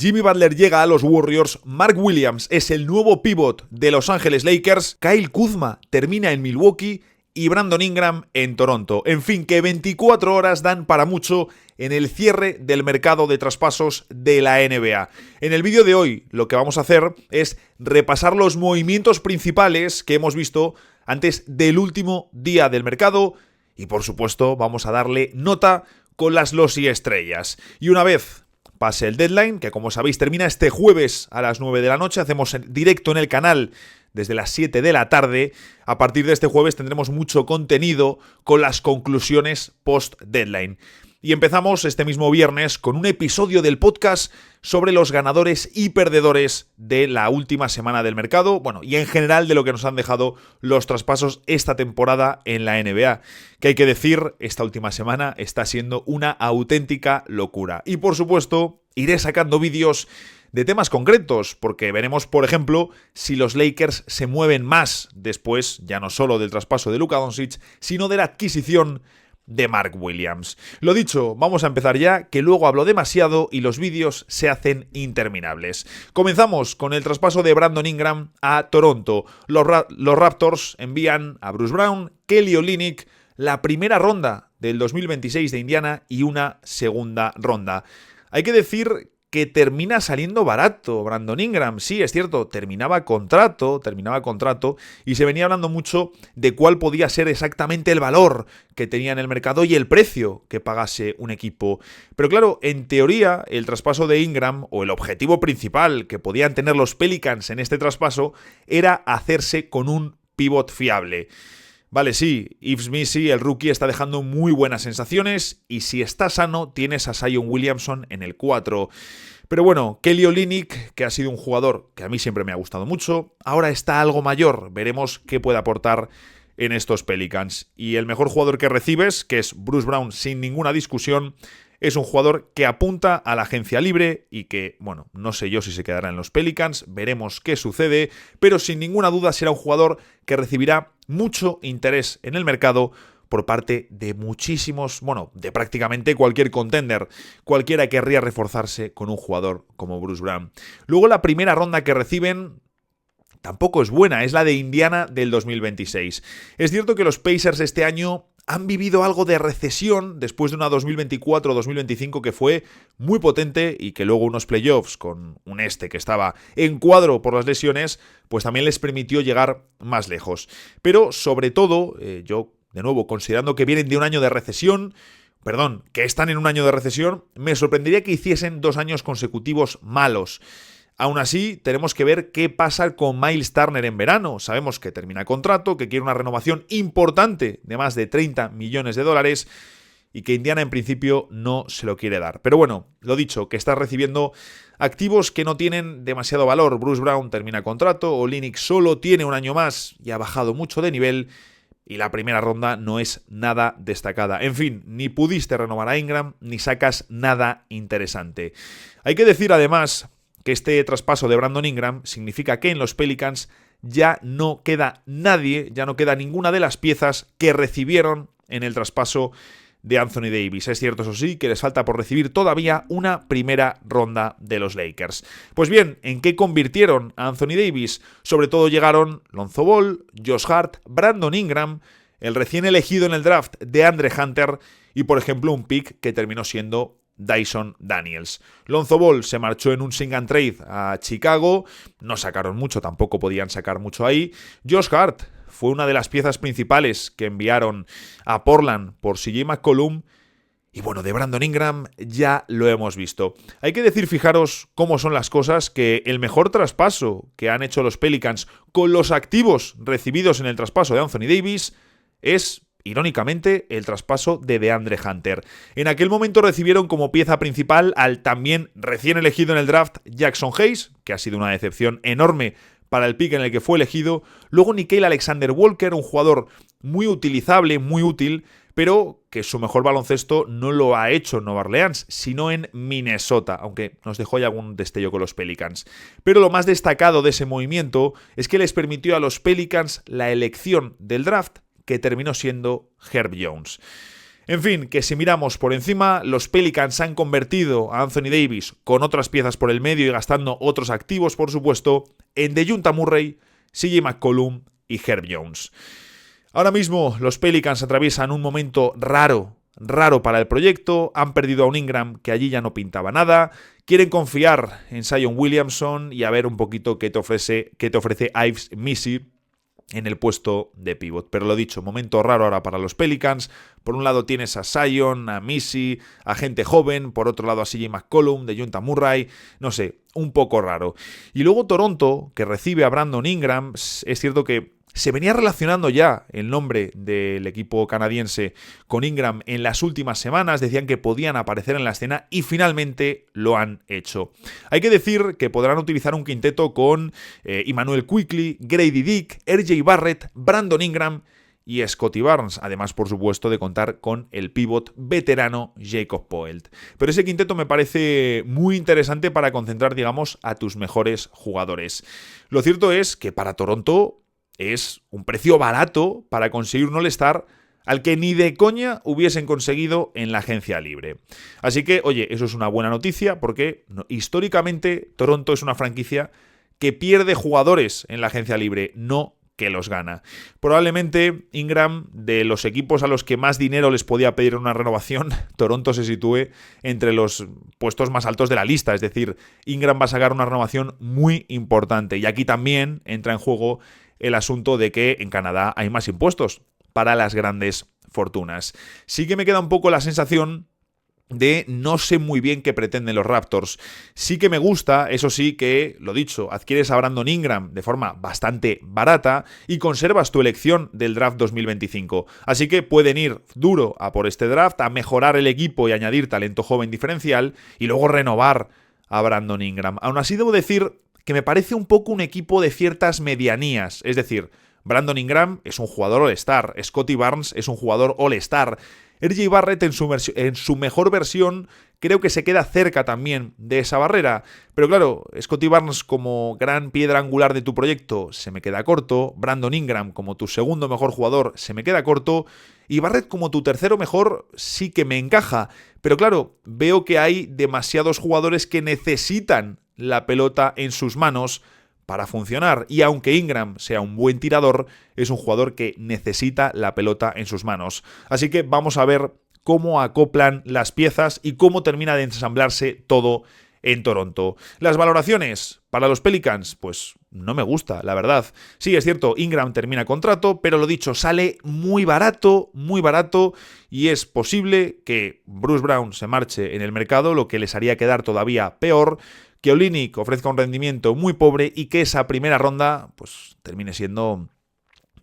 Jimmy Butler llega a los Warriors, Mark Williams es el nuevo pívot de Los Ángeles Lakers, Kyle Kuzma termina en Milwaukee y Brandon Ingram en Toronto. En fin, que 24 horas dan para mucho en el cierre del mercado de traspasos de la NBA. En el vídeo de hoy lo que vamos a hacer es repasar los movimientos principales que hemos visto antes del último día del mercado y por supuesto vamos a darle nota con las losi estrellas. Y una vez pase el deadline, que como sabéis termina este jueves a las 9 de la noche, hacemos directo en el canal desde las 7 de la tarde. A partir de este jueves tendremos mucho contenido con las conclusiones post-deadline. Y empezamos este mismo viernes con un episodio del podcast sobre los ganadores y perdedores de la última semana del mercado, bueno, y en general de lo que nos han dejado los traspasos esta temporada en la NBA. Que hay que decir, esta última semana está siendo una auténtica locura. Y por supuesto, iré sacando vídeos de temas concretos, porque veremos, por ejemplo, si los Lakers se mueven más después, ya no solo del traspaso de Luka Doncic, sino de la adquisición de Mark Williams. Lo dicho, vamos a empezar ya, que luego hablo demasiado y los vídeos se hacen interminables. Comenzamos con el traspaso de Brandon Ingram a Toronto. Los Raptors envían a Bruce Brown, Kelly Olynyk, la primera ronda del 2026 de Indiana y una segunda ronda. Hay que decir que termina saliendo barato Brandon Ingram. Sí, es cierto, terminaba contrato y se venía hablando mucho de cuál podía ser exactamente el valor que tenía en el mercado y el precio que pagase un equipo. Pero claro, en teoría, el traspaso de Ingram, o el objetivo principal que podían tener los Pelicans en este traspaso, era hacerse con un pívot fiable. Vale, sí, Yves Missi, el rookie, está dejando muy buenas sensaciones y si está sano tienes a Zion Williamson en el 4. Pero bueno, Kelly Olynyk, que ha sido un jugador que a mí siempre me ha gustado mucho, ahora está algo mayor. Veremos qué puede aportar en estos Pelicans. Y el mejor jugador que recibes, que es Bruce Brown sin ninguna discusión, es un jugador que apunta a la agencia libre y que, bueno, no sé yo si se quedará en los Pelicans, veremos qué sucede, pero sin ninguna duda será un jugador que recibirá mucho interés en el mercado por parte de muchísimos, bueno, de prácticamente cualquier contender. Cualquiera querría reforzarse con un jugador como Bruce Brown. Luego la primera ronda que reciben tampoco es buena, es la de Indiana del 2026. Es cierto que los Pacers este año han vivido algo de recesión después de una 2024-2025 que fue muy potente y que luego unos playoffs con un que estaba en cuadro por las lesiones, pues también les permitió llegar más lejos. Pero sobre todo, yo de nuevo, considerando que vienen de un año de recesión, que están en un año de recesión, me sorprendería que hiciesen 2 años consecutivos malos. Aún así, tenemos que ver qué pasa con Miles Turner en verano. Sabemos que termina contrato, que quiere una renovación importante de más de $30 millones y que Indiana en principio no se lo quiere dar. Pero bueno, lo dicho, que está recibiendo activos que no tienen demasiado valor. Bruce Brown termina contrato, Olynyk solo tiene un año más y ha bajado mucho de nivel y la primera ronda no es nada destacada. En fin, ni pudiste renovar a Ingram ni sacas nada interesante. Hay que decir además que este traspaso de Brandon Ingram significa que en los Pelicans ya no queda nadie, ya no queda ninguna de las piezas que recibieron en el traspaso de Anthony Davis. Es cierto, eso sí, que les falta por recibir todavía una primera ronda de los Lakers. Pues bien, ¿en qué convirtieron a Anthony Davis? Sobre todo llegaron Lonzo Ball, Josh Hart, Brandon Ingram, el recién elegido en el draft de DeAndre Hunter y, por ejemplo, un pick que terminó siendo Dyson Daniels. Lonzo Ball se marchó en un sing and trade a Chicago, no sacaron mucho, tampoco podían sacar mucho ahí. Josh Hart fue una de las piezas principales que enviaron a Portland por CJ McCollum. Y bueno, de Brandon Ingram ya lo hemos visto. Hay que decir, fijaros cómo son las cosas, que el mejor traspaso que han hecho los Pelicans con los activos recibidos en el traspaso de Anthony Davis es, irónicamente, el traspaso de DeAndre Hunter. En aquel momento recibieron como pieza principal al también recién elegido en el draft Jackson Hayes, que ha sido una decepción enorme para el pick en el que fue elegido. Luego Nickeil Alexander-Walker, un jugador muy utilizable, muy útil, pero que su mejor baloncesto no lo ha hecho en Nueva Orleans, sino en Minnesota, aunque nos dejó ya algún destello con los Pelicans. Pero lo más destacado de ese movimiento es que les permitió a los Pelicans la elección del draft, que terminó siendo Herb Jones. En fin, que si miramos por encima, los Pelicans han convertido a Anthony Davis con otras piezas por el medio y gastando otros activos, por supuesto, en DeJounte Murray, CJ McCollum y Herb Jones. Ahora mismo los Pelicans atraviesan un momento raro para el proyecto, han perdido a un Ingram que allí ya no pintaba nada, quieren confiar en Zion Williamson y a ver un poquito qué te ofrece Yves Missi en el puesto de pivot. Pero lo dicho, momento raro ahora para los Pelicans. Por un lado tienes a Zion, a Missi, a gente joven, por otro lado a CJ McCollum, DeJounte Murray, no sé, un poco raro. Y luego Toronto, que recibe a Brandon Ingram, es cierto que se venía relacionando ya el nombre del equipo canadiense con Ingram en las últimas semanas, decían que podían aparecer en la escena y finalmente lo han hecho. Hay que decir que podrán utilizar un quinteto con Immanuel Quickley, Grady Dick, RJ Barrett, Brandon Ingram y Scottie Barnes, además por supuesto de contar con el pívot veterano Jacob Poeltl. Pero ese quinteto me parece muy interesante para concentrar, digamos, a tus mejores jugadores. Lo cierto es que para Toronto es un precio barato para conseguir un All-Star al que ni de coña hubiesen conseguido en la agencia libre. Así que, oye, eso es una buena noticia porque históricamente Toronto es una franquicia que pierde jugadores en la agencia libre, no que los gana. Probablemente Ingram, de los equipos a los que más dinero les podía pedir una renovación, Toronto se sitúe entre los puestos más altos de la lista. Es decir, Ingram va a sacar una renovación muy importante. Y aquí también entra en juego el asunto de que en Canadá hay más impuestos para las grandes fortunas. Sí que me queda un poco la sensación de no sé muy bien qué pretenden los Raptors. Sí que me gusta, eso sí, que, lo dicho, adquieres a Brandon Ingram de forma bastante barata y conservas tu elección del draft 2025. Así que pueden ir duro a por este draft, a mejorar el equipo y añadir talento joven diferencial y luego renovar a Brandon Ingram. Aún así debo decir que me parece un poco un equipo de ciertas medianías, es decir, Brandon Ingram es un jugador All-Star, Scottie Barnes es un jugador All-Star, RJ Barrett en su mejor versión creo que se queda cerca también de esa barrera, pero claro, Scottie Barnes como gran piedra angular de tu proyecto se me queda corto, Brandon Ingram como tu segundo mejor jugador se me queda corto, y Barrett como tu tercero mejor sí que me encaja, pero claro, veo que hay demasiados jugadores que necesitan la pelota en sus manos para funcionar, y aunque Ingram sea un buen tirador, es un jugador que necesita la pelota en sus manos. Así que vamos a ver cómo acoplan las piezas y cómo termina de ensamblarse todo en Toronto. Las valoraciones para los Pelicans, pues no me gusta, la verdad. Sí, es cierto, Ingram termina contrato, pero lo dicho, sale muy barato, y es posible que Bruce Brown se marche en el mercado, lo que les haría quedar todavía peor, que Olynyk ofrezca un rendimiento muy pobre y que esa primera ronda pues termine siendo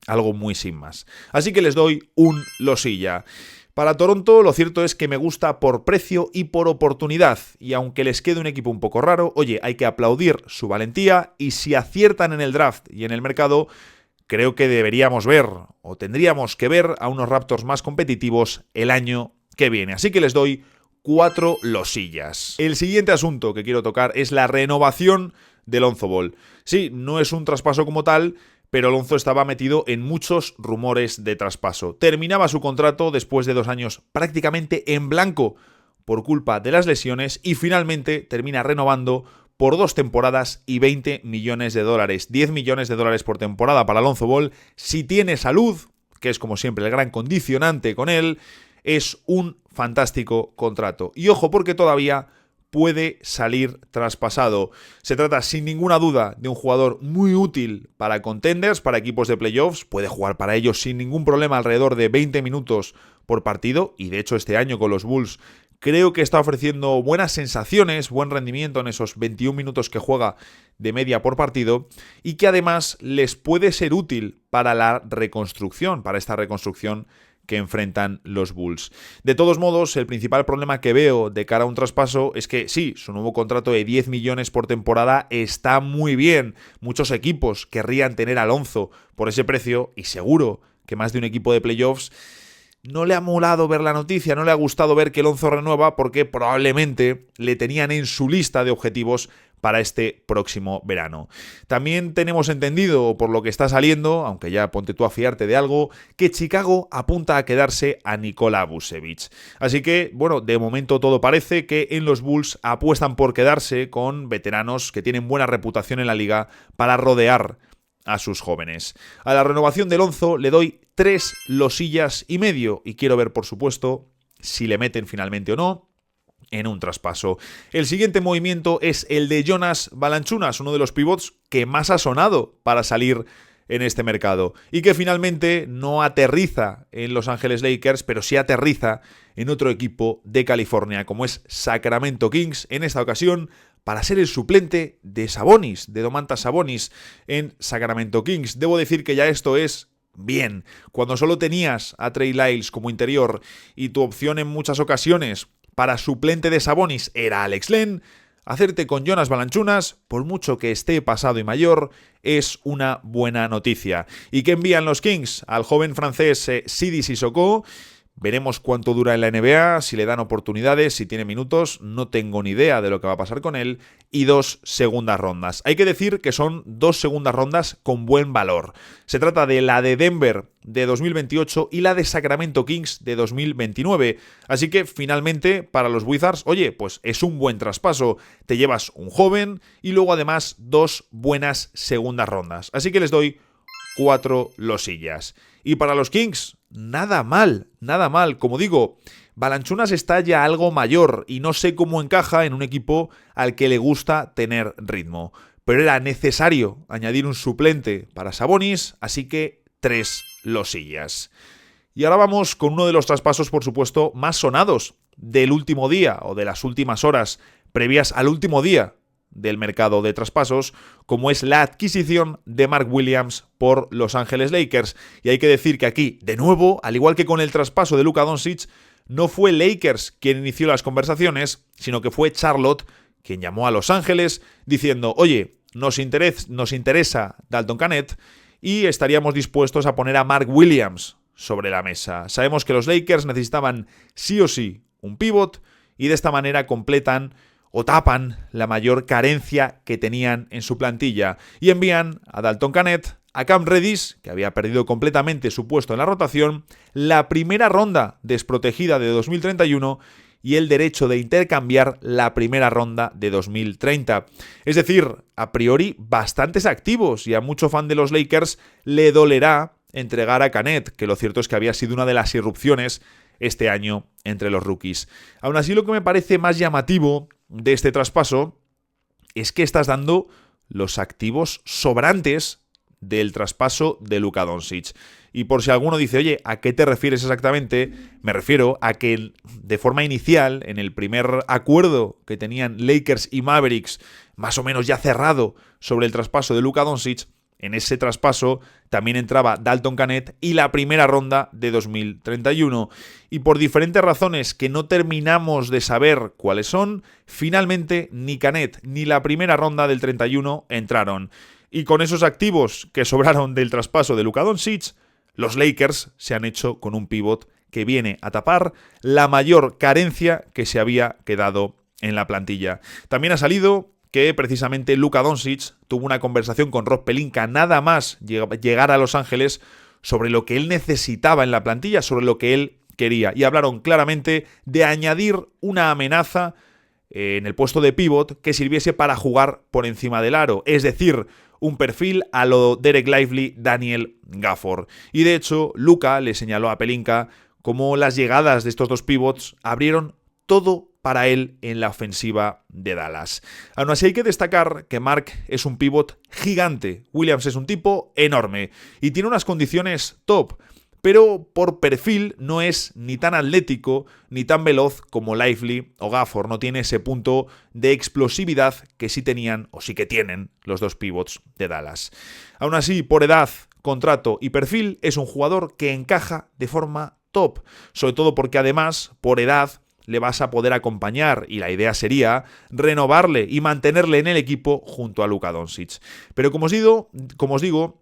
algo muy sin más. Así que les doy un losilla. Para Toronto lo cierto es que me gusta por precio y por oportunidad, y aunque les quede un equipo un poco raro, oye, hay que aplaudir su valentía, y si aciertan en el draft y en el mercado, creo que deberíamos ver, o tendríamos que ver, a unos Raptors más competitivos el año que viene. Así que les doy 4 losillas. El siguiente asunto que quiero tocar es la renovación de Lonzo Ball. Sí, no es un traspaso como tal, pero Lonzo estaba metido en muchos rumores de traspaso. Terminaba su contrato después de 2 años prácticamente en blanco por culpa de las lesiones y finalmente termina renovando por 2 temporadas y $20 millones. $10 millones por temporada para Lonzo Ball. Si tiene salud, que es como siempre el gran condicionante con él, es un fantástico contrato. Y ojo, porque todavía puede salir traspasado. Se trata sin ninguna duda de un jugador muy útil para contenders, para equipos de playoffs. Puede jugar para ellos sin ningún problema alrededor de 20 minutos por partido. Y de hecho este año con los Bulls creo que está ofreciendo buenas sensaciones, buen rendimiento en esos 21 minutos que juega de media por partido. Y que además les puede ser útil para la reconstrucción, para esta reconstrucción que enfrentan los Bulls. De todos modos, el principal problema que veo de cara a un traspaso es que sí, su nuevo contrato de 10 millones por temporada está muy bien. Muchos equipos querrían tener a Lonzo por ese precio y seguro que más de un equipo de playoffs no le ha molado ver la noticia, no le ha gustado ver que Lonzo renueva porque probablemente le tenían en su lista de objetivos para este próximo verano. También tenemos entendido, por lo que está saliendo, aunque ya ponte tú a fiarte de algo, que Chicago apunta a quedarse a Nikola Vucevic. Así que, bueno, de momento todo parece que en los Bulls apuestan por quedarse con veteranos que tienen buena reputación en la liga para rodear a sus jóvenes. A la renovación de Lonzo le doy 3 losillas y medio y quiero ver, por supuesto, si le meten finalmente o no en un traspaso. El siguiente movimiento es el de Jonas Valanciunas, uno de los pivots que más ha sonado para salir en este mercado y que finalmente no aterriza en Los Ángeles Lakers, pero sí aterriza en otro equipo de California, como es Sacramento Kings, en esta ocasión para ser el suplente de Sabonis, de Domantas Sabonis en Sacramento Kings. Debo decir que ya esto es bien. Cuando solo tenías a Trey Lyles como interior y tu opción en muchas ocasiones para suplente de Sabonis era Alex Len, hacerte con Jonas Valanciunas, por mucho que esté pasado y mayor, es una buena noticia. ¿Y qué envían los Kings? Al joven francés Sidi Sissoko. Veremos cuánto dura en la NBA, si le dan oportunidades, si tiene minutos, no tengo ni idea de lo que va a pasar con él, y 2 segundas rondas. Hay que decir que son 2 segundas rondas con buen valor. Se trata de la de Denver de 2028 y la de Sacramento Kings de 2029. Así que finalmente para los Wizards, oye, pues es un buen traspaso. Te llevas un joven y luego además 2 buenas segundas rondas. Así que les doy 4 losillas. Y para los Kings, nada mal. Como digo, Valanciunas está ya algo mayor y no sé cómo encaja en un equipo al que le gusta tener ritmo. Pero era necesario añadir un suplente para Sabonis, así que 3 losillas. Y ahora vamos con uno de los traspasos, por supuesto, más sonados del último día o de las últimas horas previas al último día del mercado de traspasos, como es la adquisición de Mark Williams por Los Ángeles Lakers. Y hay que decir que aquí, de nuevo, al igual que con el traspaso de Luka Doncic, no fue Lakers quien inició las conversaciones, sino que fue Charlotte quien llamó a Los Ángeles diciendo, oye, nos interesa Dalton Knecht y estaríamos dispuestos a poner a Mark Williams sobre la mesa. Sabemos que los Lakers necesitaban sí o sí un pívot y de esta manera completan o tapan la mayor carencia que tenían en su plantilla y envían a Dalton Knecht, a Cam Reddish, que había perdido completamente su puesto en la rotación, la primera ronda desprotegida de 2031 y el derecho de intercambiar la primera ronda de 2030. Es decir, a priori bastantes activos y a mucho fan de los Lakers le dolerá entregar a Knecht, que lo cierto es que había sido una de las irrupciones este año entre los rookies. Aún así, lo que me parece más llamativo de este traspaso es que estás dando los activos sobrantes del traspaso de Luka Doncic. Y por si alguno dice, oye, ¿a qué te refieres exactamente? Me refiero a que de forma inicial, en el primer acuerdo que tenían Lakers y Mavericks, más o menos ya cerrado sobre el traspaso de Luka Doncic, en ese traspaso también entraba Dalton Knecht y la primera ronda de 2031. Y por diferentes razones que no terminamos de saber cuáles son, finalmente ni Knecht ni la primera ronda del 31 entraron. Y con esos activos que sobraron del traspaso de Luka Doncic, los Lakers se han hecho con un pívot que viene a tapar la mayor carencia que se había quedado en la plantilla. También ha salido que precisamente Luka Doncic tuvo una conversación con Rob Pelinka nada más llegar a Los Ángeles sobre lo que él necesitaba en la plantilla, sobre lo que él quería. Y hablaron claramente de añadir una amenaza en el puesto de pívot que sirviese para jugar por encima del aro. Es decir, un perfil a lo Derek Lively, Daniel Gafford. Y de hecho, Luka le señaló a Pelinka cómo las llegadas de estos dos pivots abrieron todo para él en la ofensiva de Dallas. Aún así hay que destacar que Mark es un pívot gigante, Williams es un tipo enorme y tiene unas condiciones top, pero por perfil no es ni tan atlético ni tan veloz como Lively o Gafford, no tiene ese punto de explosividad que sí tenían o sí que tienen los dos pivots de Dallas. Aún así, por edad, contrato y perfil, es un jugador que encaja de forma top, sobre todo porque además, por edad, le vas a poder acompañar y la idea sería renovarle y mantenerle en el equipo junto a Luka Doncic. Pero como os digo,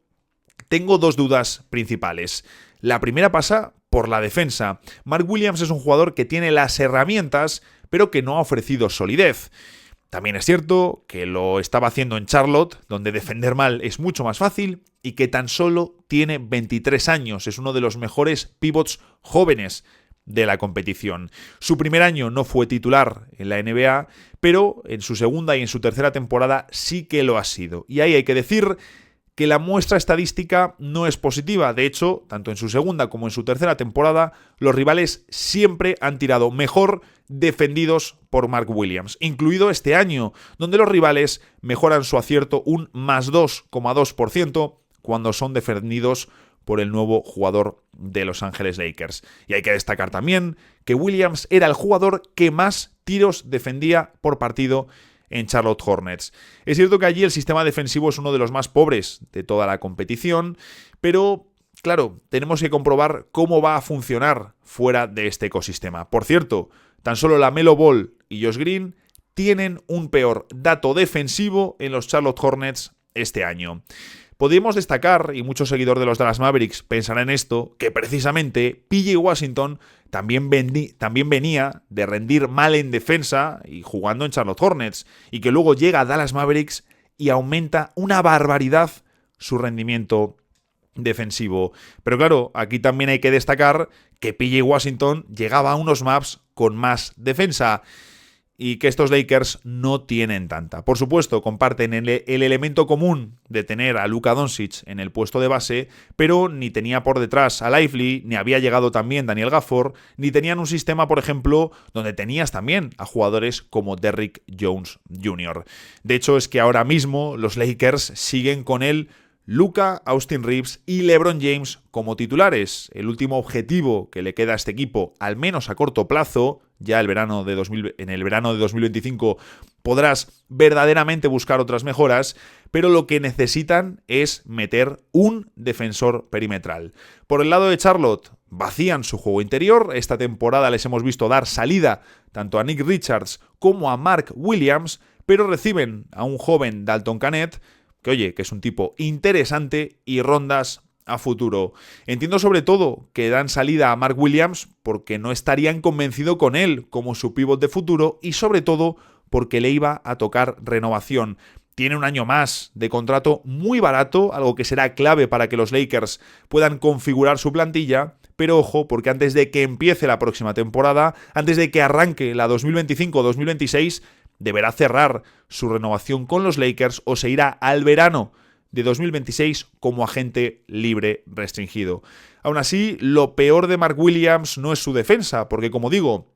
tengo dos dudas principales. La primera pasa por la defensa. Mark Williams es un jugador que tiene las herramientas, pero que no ha ofrecido solidez. También es cierto que lo estaba haciendo en Charlotte, donde defender mal es mucho más fácil, y que tan solo tiene 23 años, es uno de los mejores pivots jóvenes de la competición. Su primer año no fue titular en la NBA, pero en su segunda y en su tercera temporada sí que lo ha sido. Y ahí hay que decir que la muestra estadística no es positiva. De hecho, tanto en su segunda como en su tercera temporada, los rivales siempre han tirado mejor defendidos por Mark Williams, incluido este año, donde los rivales mejoran su acierto un más 2,2% cuando son defendidos por el nuevo jugador de Los Ángeles Lakers. Y hay que destacar también que Williams era el jugador que más tiros defendía por partido en Charlotte Hornets. Es cierto que allí el sistema defensivo es uno de los más pobres de toda la competición, pero claro, tenemos que comprobar cómo va a funcionar fuera de este ecosistema. Por cierto, tan solo LaMelo Ball y Josh Green tienen un peor dato defensivo en los Charlotte Hornets este año. Podríamos destacar, y muchos seguidores de los Dallas Mavericks pensarán en esto, que precisamente PJ Washington también venía de rendir mal en defensa y jugando en Charlotte Hornets, y que luego llega a Dallas Mavericks y aumenta una barbaridad su rendimiento defensivo. Pero claro, aquí también hay que destacar que PJ Washington llegaba a unos maps con más defensa, y que estos Lakers no tienen tanta. Por supuesto, comparten el elemento común de tener a Luka Doncic en el puesto de base, pero ni tenía por detrás a Lively, ni había llegado también Daniel Gafford, ni tenían un sistema, por ejemplo, donde tenías también a jugadores como Derrick Jones Jr. De hecho, es que ahora mismo los Lakers siguen con el Luka, Austin Reeves y LeBron James como titulares. El último objetivo que le queda a este equipo, al menos a corto plazo, ya en el verano de 2025 podrás verdaderamente buscar otras mejoras, pero lo que necesitan es meter un defensor perimetral. Por el lado de Charlotte, vacían su juego interior. Esta temporada les hemos visto dar salida tanto a Nick Richards como a Mark Williams, pero reciben a un joven Dalton Knecht, que es un tipo interesante, y rondas a futuro. Entiendo sobre todo que dan salida a Mark Williams porque no estarían convencidos con él como su pívot de futuro, y sobre todo porque le iba a tocar renovación. Tiene un año más de contrato muy barato, algo que será clave para que los Lakers puedan configurar su plantilla, pero ojo, porque antes de que empiece la próxima temporada, antes de que arranque la 2025-2026, deberá cerrar su renovación con los Lakers o se irá al verano de 2026 como agente libre restringido. Aún así, lo peor de Mark Williams no es su defensa, porque como digo,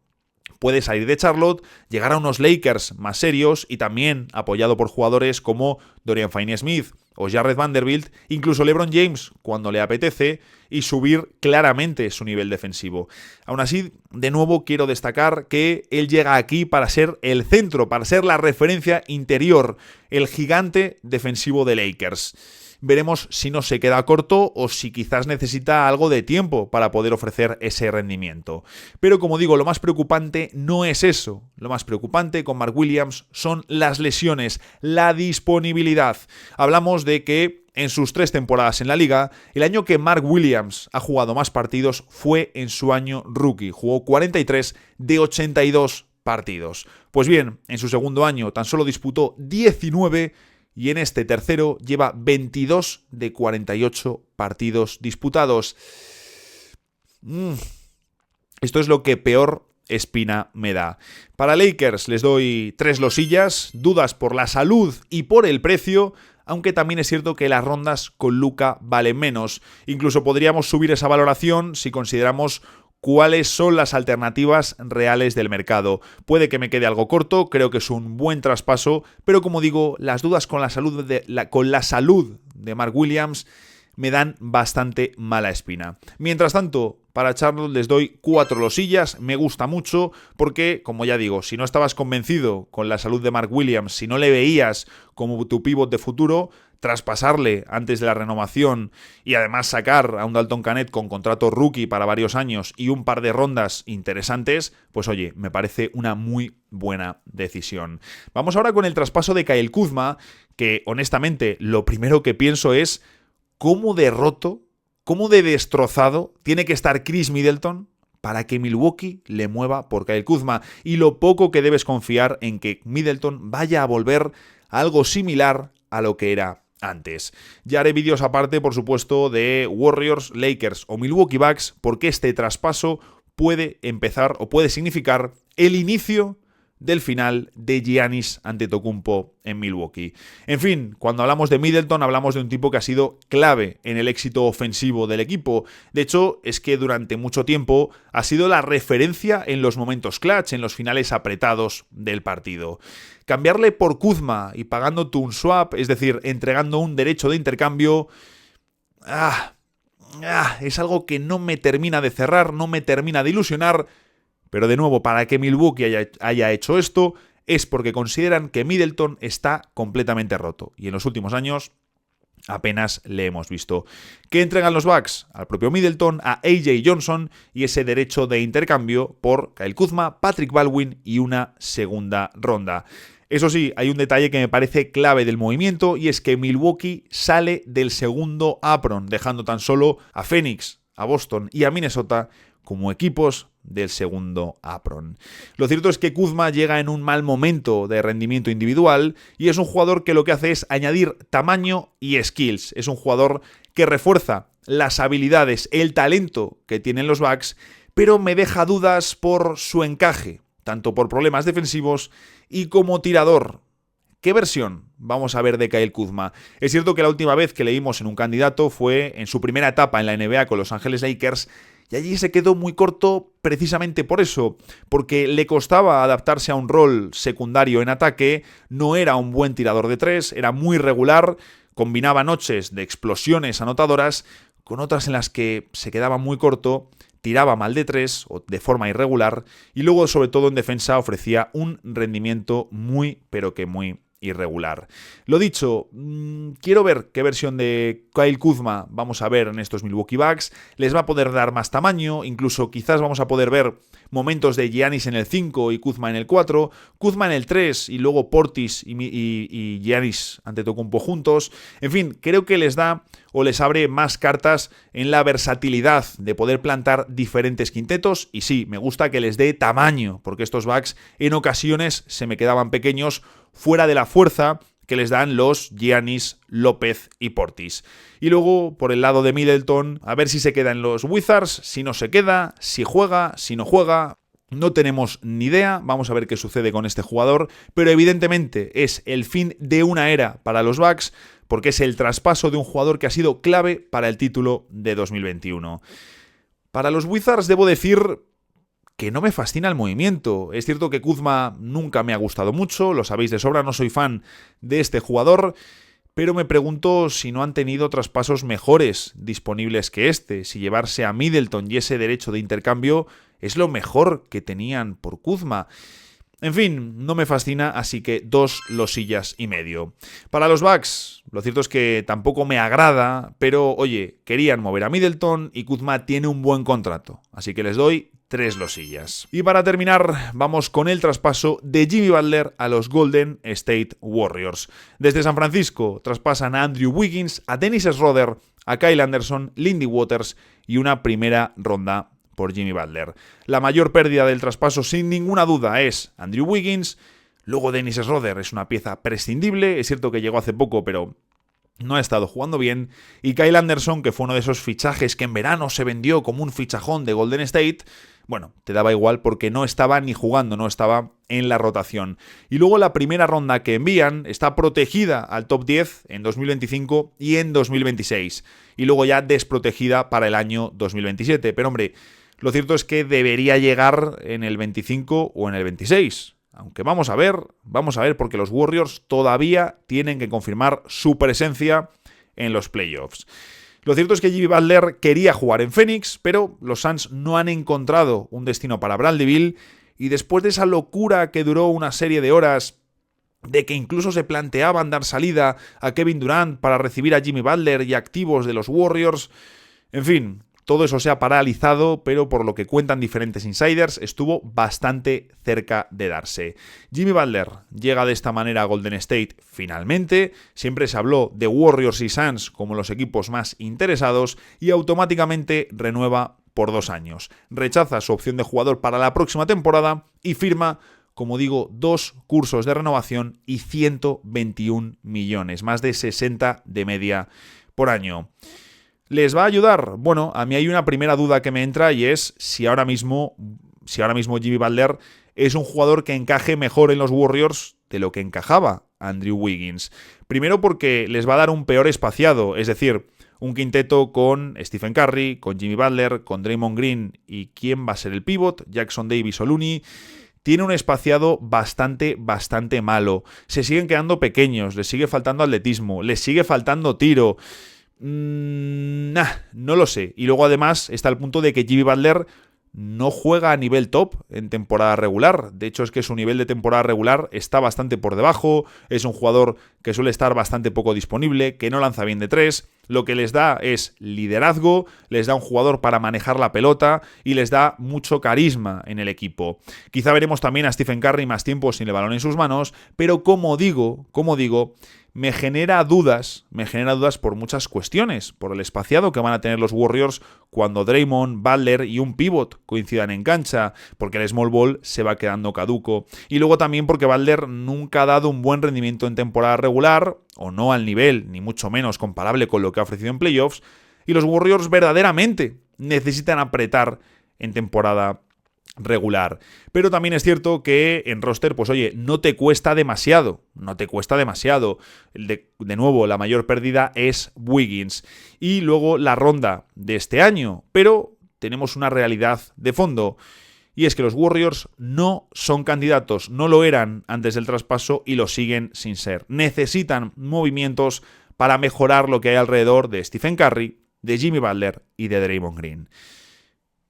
puede salir de Charlotte, llegar a unos Lakers más serios y también apoyado por jugadores como Dorian Finney-Smith o Jarred Vanderbilt, incluso LeBron James cuando le apetece, y subir claramente su nivel defensivo. Aún así, de nuevo quiero destacar que él llega aquí para ser el centro, para ser la referencia interior, el gigante defensivo de Lakers. Veremos si no se queda corto o si quizás necesita algo de tiempo para poder ofrecer ese rendimiento. Pero como digo, lo más preocupante no es eso. Lo más preocupante con Mark Williams son las lesiones, la disponibilidad. Hablamos de que en sus 3 temporadas en la liga, el año que Mark Williams ha jugado más partidos fue en su año rookie. Jugó 43 de 82 partidos. Pues bien, en su segundo año tan solo disputó 19 y en este tercero lleva 22 de 48 partidos disputados. Esto es lo que peor espina me da. Para Lakers les doy 3 losillas, dudas por la salud y por el precio, aunque también es cierto que las rondas con Luka valen menos. Incluso podríamos subir esa valoración si consideramos cuáles son las alternativas reales del mercado. Puede que me quede algo corto, creo que es un buen traspaso, pero como digo, las dudas con la salud de Mark Williams me dan bastante mala espina. Mientras tanto, para Charlotte les doy 4 losillas, me gusta mucho porque, como ya digo, si no estabas convencido con la salud de Mark Williams, si no le veías como tu pívot de futuro, traspasarle antes de la renovación y además sacar a un Dalton Knecht con contrato rookie para varios años y un par de rondas interesantes, pues oye, me parece una muy buena decisión. Vamos ahora con el traspaso de Kyle Kuzma, que honestamente lo primero que pienso es cómo de roto, cómo de destrozado tiene que estar Chris Middleton para que Milwaukee le mueva por Kyle Kuzma, y lo poco que debes confiar en que Middleton vaya a volver a algo similar a lo que era antes. Ya haré vídeos aparte, por supuesto, de Warriors, Lakers o Milwaukee Bucks, porque este traspaso puede empezar o puede significar el inicio del final de Giannis Antetokounmpo en Milwaukee. En fin, cuando hablamos de Middleton hablamos de un tipo que ha sido clave en el éxito ofensivo del equipo. De hecho, es que durante mucho tiempo ha sido la referencia en los momentos clutch, en los finales apretados del partido. Cambiarle por Kuzma y pagando tú un swap, es decir, entregando un derecho de intercambio, es algo que no me termina de cerrar, no me termina de ilusionar. Pero de nuevo, para que Milwaukee haya hecho esto es porque consideran que Middleton está completamente roto. Y en los últimos años apenas le hemos visto. ¿Qué entregan los Bucks? Al propio Middleton, a AJ Johnson y ese derecho de intercambio por Kyle Kuzma, Patrick Baldwin y una segunda ronda. Eso sí, hay un detalle que me parece clave del movimiento y es que Milwaukee sale del segundo apron, dejando tan solo a Phoenix, a Boston y a Minnesota como equipos del segundo apron. Lo cierto es que Kuzma llega en un mal momento de rendimiento individual y es un jugador que lo que hace es añadir tamaño y skills. Es un jugador que refuerza las habilidades, el talento que tienen los Bucks, pero me deja dudas por su encaje, tanto por problemas defensivos y como tirador. ¿Qué versión vamos a ver de Kyle Kuzma? Es cierto que la última vez que leímos en un candidato fue en su primera etapa en la NBA con Los Ángeles Lakers, y allí se quedó muy corto precisamente por eso, porque le costaba adaptarse a un rol secundario en ataque, no era un buen tirador de tres, era muy regular, combinaba noches de explosiones anotadoras con otras en las que se quedaba muy corto, tiraba mal de tres o de forma irregular y luego sobre todo en defensa ofrecía un rendimiento muy pero que muy irregular. Lo dicho, quiero ver qué versión de Kyle Kuzma vamos a ver en estos Milwaukee Bucks. Les va a poder dar más tamaño, incluso quizás vamos a poder ver momentos de Giannis en el 5 y Kuzma en el 4, Kuzma en el 3 y luego Portis y Giannis Antetokounmpo juntos. En fin, creo que les da o les abre más cartas en la versatilidad de poder plantar diferentes quintetos y sí, me gusta que les dé tamaño, porque estos Bucks en ocasiones se me quedaban pequeños fuera de la fuerza que les dan los Giannis, López y Portis. Y luego, por el lado de Middleton, a ver si se queda en los Wizards, si no se queda, si juega, si no juega. No tenemos ni idea, vamos a ver qué sucede con este jugador, pero evidentemente es el fin de una era para los Bucks, porque es el traspaso de un jugador que ha sido clave para el título de 2021. Para los Wizards debo decir que no me fascina el movimiento. Es cierto que Kuzma nunca me ha gustado mucho, lo sabéis de sobra, no soy fan de este jugador, pero me pregunto si no han tenido traspasos mejores disponibles que este, si llevarse a Middleton y ese derecho de intercambio es lo mejor que tenían por Kuzma. En fin, no me fascina, así que 2 losillas y medio. Para los Bucks, lo cierto es que tampoco me agrada, pero oye, querían mover a Middleton y Kuzma tiene un buen contrato, así que les doy 3 losillas. Y para terminar, vamos con el traspaso de Jimmy Butler a los Golden State Warriors. Desde San Francisco traspasan a Andrew Wiggins, a Dennis Schroeder, a Kyle Anderson, Lindy Waters y una primera ronda por Jimmy Butler. La mayor pérdida del traspaso, sin ninguna duda, es Andrew Wiggins. Luego Dennis Schroeder es una pieza prescindible. Es cierto que llegó hace poco, pero no ha estado jugando bien. Y Kyle Anderson, que fue uno de esos fichajes que en verano se vendió como un fichajón de Golden State, bueno, te daba igual porque no estaba ni jugando, no estaba en la rotación. Y luego la primera ronda que envían está protegida al top 10 en 2025 y en 2026. Y luego ya desprotegida para el año 2027. Pero hombre, lo cierto es que debería llegar en el 25 o en el 26. Aunque vamos a ver porque los Warriors todavía tienen que confirmar su presencia en los playoffs. Lo cierto es que Jimmy Butler quería jugar en Phoenix, pero los Suns no han encontrado un destino para Bradley Beal y después de esa locura que duró una serie de horas, de que incluso se planteaban dar salida a Kevin Durant para recibir a Jimmy Butler y activos de los Warriors, en fin, todo eso se ha paralizado, pero por lo que cuentan diferentes insiders, estuvo bastante cerca de darse. Jimmy Butler llega de esta manera a Golden State finalmente. Siempre se habló de Warriors y Suns como los equipos más interesados y automáticamente renueva por 2 años. Rechaza su opción de jugador para la próxima temporada y firma, como digo, 2 cursos de renovación y 121 millones, más de 60 de media por año. ¿Les va a ayudar? Bueno, a mí hay una primera duda que me entra y es si ahora mismo Jimmy Butler es un jugador que encaje mejor en los Warriors de lo que encajaba Andrew Wiggins. Primero porque les va a dar un peor espaciado, es decir, un quinteto con Stephen Curry, con Jimmy Butler, con Draymond Green y ¿quién va a ser el pivot? Jackson Davis o Looney. Tiene un espaciado bastante malo. Se siguen quedando pequeños, les sigue faltando atletismo, les sigue faltando tiro. No lo sé. Y luego además está el punto de que Jimmy Butler no juega a nivel top en temporada regular. De hecho, es que su nivel de temporada regular está bastante por debajo. Es un jugador que suele estar bastante poco disponible, que no lanza bien de 3. Lo que les da es liderazgo, les da un jugador para manejar la pelota y les da mucho carisma en el equipo. Quizá veremos también a Stephen Curry más tiempo sin el balón en sus manos, pero como digo, me genera dudas por muchas cuestiones, por el espaciado que van a tener los Warriors cuando Draymond, Butler y un pivot coincidan en cancha, porque el small ball se va quedando caduco. Y luego también porque Butler nunca ha dado un buen rendimiento en temporada regular, o no al nivel, ni mucho menos comparable con lo que ha ofrecido en playoffs, y los Warriors verdaderamente necesitan apretar en temporada regular. Pero también es cierto que en roster, pues oye, no te cuesta demasiado. De nuevo, la mayor pérdida es Wiggins. Y luego la ronda de este año. Pero tenemos una realidad de fondo. Y es que los Warriors no son candidatos, no lo eran antes del traspaso y lo siguen sin ser. Necesitan movimientos para mejorar lo que hay alrededor de Stephen Curry, de Jimmy Butler y de Draymond Green.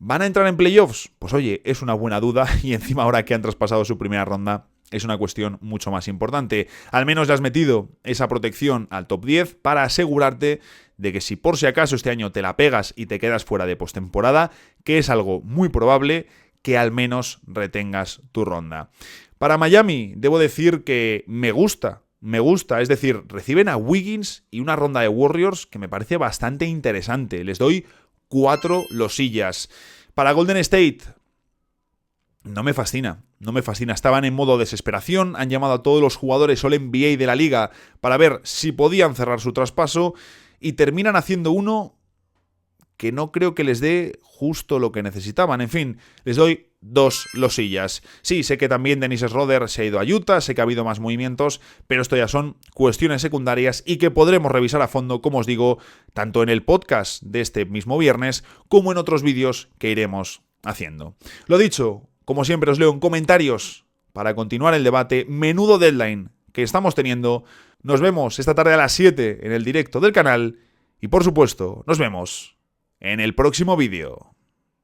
¿Van a entrar en playoffs? Pues oye, es una buena duda y encima ahora que han traspasado su primera ronda es una cuestión mucho más importante. Al menos le has metido esa protección al top 10 para asegurarte de que si por si acaso este año te la pegas y te quedas fuera de postemporada, que es algo muy probable, que al menos retengas tu ronda. Para Miami, debo decir que me gusta, es decir, reciben a Wiggins y una ronda de Warriors que me parece bastante interesante. Les doy 4 losillas. Para Golden State, no me fascina. Estaban en modo desesperación, han llamado a todos los jugadores All-NBA de la liga para ver si podían cerrar su traspaso y terminan haciendo uno que no creo que les dé justo lo que necesitaban. En fin, les doy 2 losillas. Sí, sé que también Dennis Schroeder se ha ido a Utah, sé que ha habido más movimientos, pero esto ya son cuestiones secundarias y que podremos revisar a fondo, como os digo, tanto en el podcast de este mismo viernes como en otros vídeos que iremos haciendo. Lo dicho, como siempre os leo en comentarios para continuar el debate. Menudo deadline que estamos teniendo. Nos vemos esta tarde a las 7 en el directo del canal y por supuesto, nos vemos en el próximo vídeo.